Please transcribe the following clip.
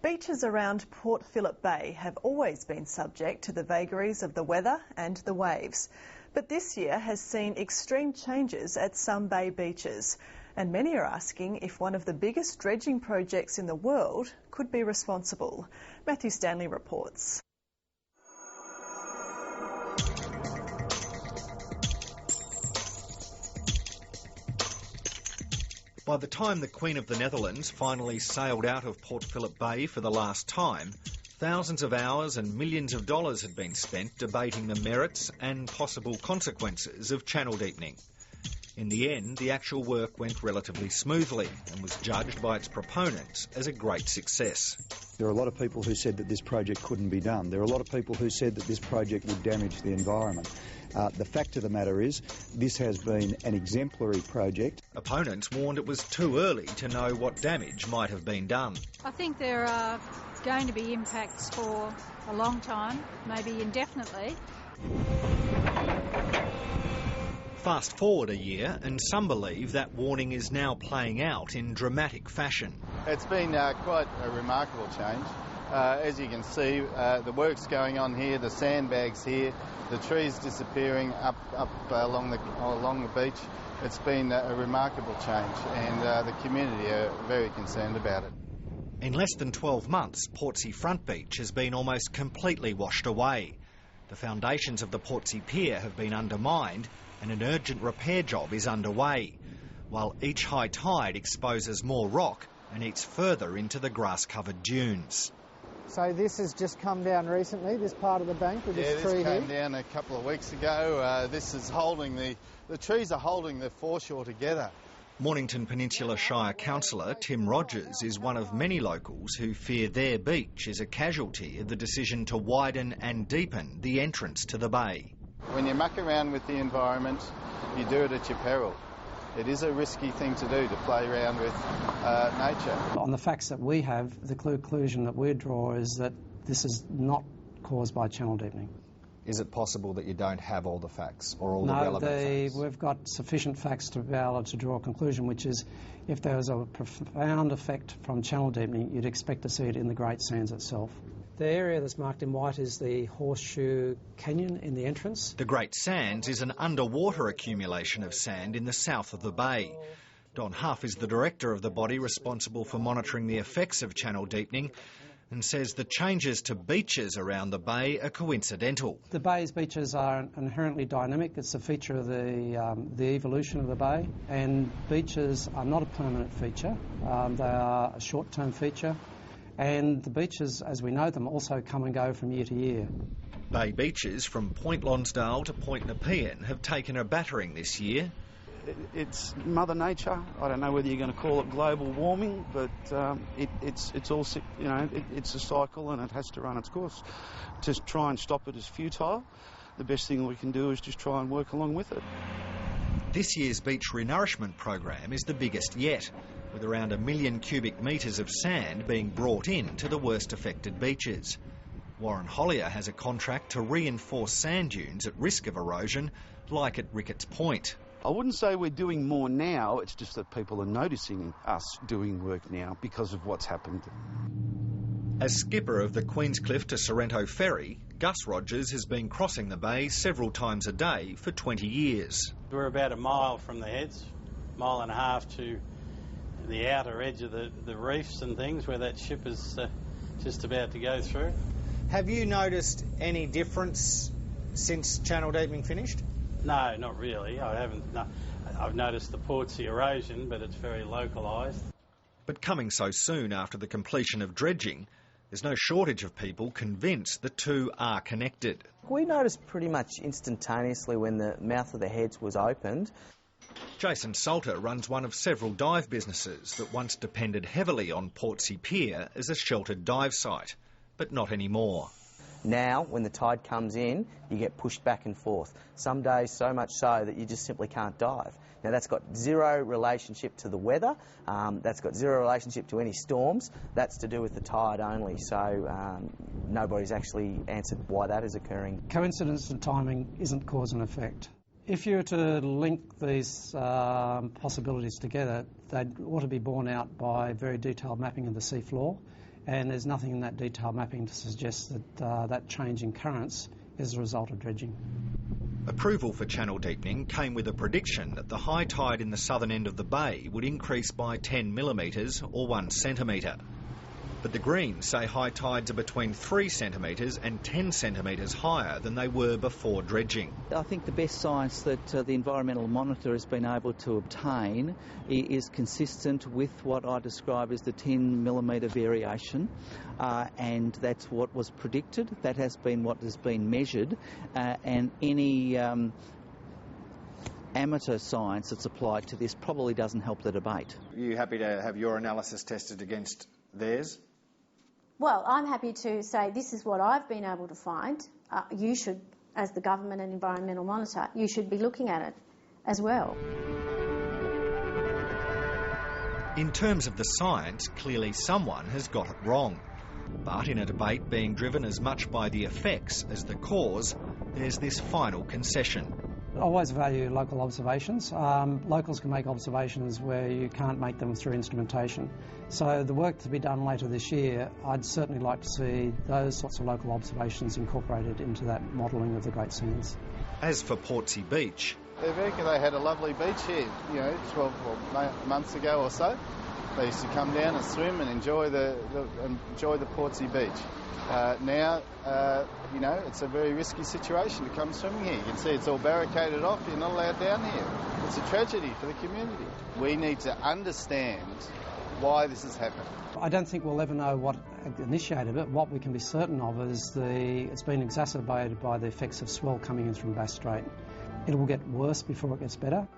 Beaches around Port Phillip Bay have always been subject to the vagaries of the weather and the waves. But this year has seen extreme changes at some bay beaches, and many are asking if one of the biggest dredging projects in the world could be responsible. Matthew Stanley reports. By the time the Queen of the Netherlands finally sailed out of Port Phillip Bay for the last time, thousands of hours and millions of dollars had been spent debating the merits and possible consequences of channel deepening. In the end, the actual work went relatively smoothly and was judged by its proponents as a great success. There are a lot of people who said that this project couldn't be done. There are a lot of people who said that this project would damage the environment. The fact of the matter is, this has been an exemplary project. Opponents warned it was too early to know what damage might have been done. I think there are going to be impacts for a long time, maybe indefinitely. Fast forward a year, and some believe that warning is now playing out in dramatic fashion. It's been quite a remarkable change. As you can see, the work's going on here, the sandbags here, the trees disappearing up along the beach. It's been a remarkable change, and the community are very concerned about it. In less than 12 months, Portsea Front Beach has been almost completely washed away. The foundations of the Portsea Pier have been undermined, and an urgent repair job is underway, while each high tide exposes more rock and eats further into the grass-covered dunes. So this has just come down recently, this part of the bank with this tree here? Yeah, this came down a couple of weeks ago. This is holding the trees are holding the foreshore together. Mornington Peninsula Shire Councillor Tim Rogers is one of many locals who fear their beach is a casualty of the decision to widen and deepen the entrance to the bay. When you muck around with the environment, you do it at your peril. It is a risky thing to do, to play around with nature. On the facts that we have, the conclusion that we draw is that this is not caused by channel deepening. Is it possible that you don't have all the facts or all the relevant facts? We've got sufficient facts to be able to draw a conclusion, which is if there was a profound effect from channel deepening, you'd expect to see it in the Great Sands itself. The area that's marked in white is the Horseshoe Canyon in the entrance. The Great Sands is an underwater accumulation of sand in the south of the bay. Don Huff is the director of the body responsible for monitoring the effects of channel deepening and says the changes to beaches around the bay are coincidental. The bay's beaches are inherently dynamic. It's a feature of the evolution of the bay, and beaches are not a permanent feature. They are a short-term feature. And the beaches, as we know them, also come and go from year to year. Bay beaches from Point Lonsdale to Point Nepean have taken a battering this year. It's Mother Nature. I don't know whether you're going to call it global warming, but it's all, you know, it's a cycle and it has to run its course. To try and stop it is futile. The best thing we can do is just try and work along with it. This year's beach renourishment program is the biggest yet, with around 1 million cubic metres of sand being brought in to the worst affected beaches. Warren Hollier has a contract to reinforce sand dunes at risk of erosion, like at Ricketts Point. I wouldn't say we're doing more now, it's just that people are noticing us doing work now because of what's happened. As skipper of the Queenscliff to Sorrento ferry, Gus Rogers has been crossing the bay several times a day for 20 years. We're about a mile from the heads, mile and a half to the outer edge of the reefs and things where that ship is just about to go through. Have you noticed any difference since channel deepening finished? No, not really. I haven't. No. I've noticed the Portsea erosion, but it's very localised. But coming so soon after the completion of dredging, there's no shortage of people convinced the two are connected. We noticed pretty much instantaneously when the mouth of the heads was opened. Jason Salter runs one of several dive businesses that once depended heavily on Portsea Pier as a sheltered dive site, but not anymore. Now, when the tide comes in, you get pushed back and forth. Some days so much so that you just simply can't dive. Now, that's got zero relationship to the weather, that's got zero relationship to any storms, that's to do with the tide only, so nobody's actually answered why that is occurring. Coincidence and timing isn't cause and effect. If you were to link these possibilities together, they ought to be borne out by very detailed mapping of the seafloor and there's nothing in that detailed mapping to suggest that that change in currents is a result of dredging. Approval for channel deepening came with a prediction that the high tide in the southern end of the bay would increase by 10 millimetres or 1 centimetre. But the Greens say high tides are between 3 centimetres and 10 centimetres higher than they were before dredging. I think the best science that the Environmental Monitor has been able to obtain is consistent with what I describe as the 10 millimetre variation, and that's what was predicted. That has been what has been measured, and any amateur science that's applied to this probably doesn't help the debate. Are you happy to have your analysis tested against theirs? Well, I'm happy to say this is what I've been able to find. You should, as the government and Environmental Monitor, you should be looking at it as well. In terms of the science, clearly someone has got it wrong. But in a debate being driven as much by the effects as the cause, there's this final concession. I always value local observations. Locals can make observations where you can't make them through instrumentation. So the work to be done later this year, I'd certainly like to see those sorts of local observations incorporated into that modelling of the Great Sands. As for Portsea Beach, They reckon they had a lovely beach here, 12 months ago or so. They used to come down and swim and enjoy the Portsea Beach. Now, it's a very risky situation to come swimming here. You can see it's all barricaded off. You're not allowed down here. It's a tragedy for the community. We need to understand why this has happened. I don't think we'll ever know what initiated it. What we can be certain of is it's been exacerbated by the effects of swell coming in from Bass Strait. It will get worse before it gets better.